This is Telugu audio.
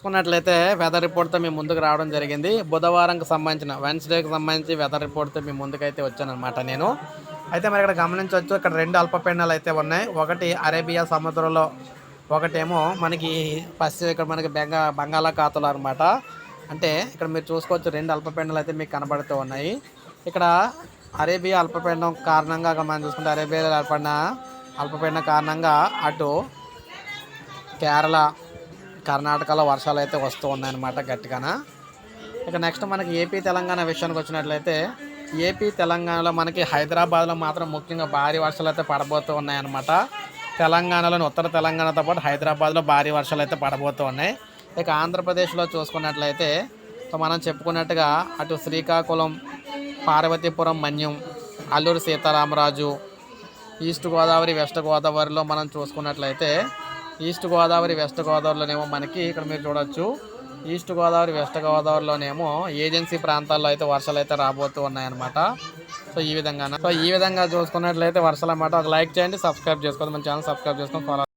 చూసుకున్నట్లయితే వెదర్ రిపోర్ట్తో మీ ముందుకు రావడం జరిగింది. బుధవారంకి సంబంధించిన వెన్స్డేకి సంబంధించి వెదర్ రిపోర్ట్తో మీ ముందుకైతే వచ్చానమాట నేను. అయితే మరి ఇక్కడ గమనించవచ్చు, ఇక్కడ 2 అల్పపీడనాలు అయితే ఉన్నాయి. ఒకటి అరేబియా సముద్రంలో, ఒకటేమో మనకి ఇక్కడ మనకి బంగాళాఖాతంలో అనమాట. అంటే ఇక్కడ మీరు చూసుకోవచ్చు 2 అల్పపీడనాలు అయితే మీకు కనబడుతూ ఉన్నాయి. ఇక్కడ అరేబియా అల్పపీడనం కారణంగా మనం చూసుకుంటే అరేబియా అల్పపీడనం కారణంగా అటు కేరళ, కర్ణాటకలో వర్షాలు అయితే వస్తూ ఉన్నాయన్నమాట గట్టిగాన. ఇక నెక్స్ట్ మనకి ఏపీ తెలంగాణ విషయానికి వచ్చినట్లయితే, ఏపీ తెలంగాణలో మనకి హైదరాబాద్లో మాత్రం ముఖ్యంగా భారీ వర్షాలు అయితే పడబోతూ ఉన్నాయన్నమాట. తెలంగాణలోని ఉత్తర తెలంగాణతో పాటు హైదరాబాద్లో భారీ వర్షాలు అయితే పడబోతూ ఉన్నాయి. ఇక ఆంధ్రప్రదేశ్లో చూసుకున్నట్లయితే మనం చెప్పుకున్నట్టుగా అటు శ్రీకాకుళం, పార్వతీపురం, మన్యం, అల్లూరు సీతారామరాజు, ఈస్ట్ గోదావరి, వెస్ట్ గోదావరిలో మనం చూసుకున్నట్లయితే ఈస్ట్ గోదావరి, వెస్ట్ గోదావరిలోనేమో మనకి ఇక్కడ మీరు చూడొచ్చు, ఈస్ట్ గోదావరి, వెస్ట్ గోదావరిలోనేమో ఏజెన్సీ ప్రాంతాల్లో అయితే వర్షాలు అయితే రాబోతూ ఉన్నాయన్నమాట. సో ఈ విధంగా చూసుకున్నట్లయితే వర్షాలు అన్నమాట. ఒక లైక్ చేయండి, సబ్స్క్రైబ్ చేసుకోండి, మన ఛానల్ సబ్స్క్రైబ్ చేసుకొని ఫాలో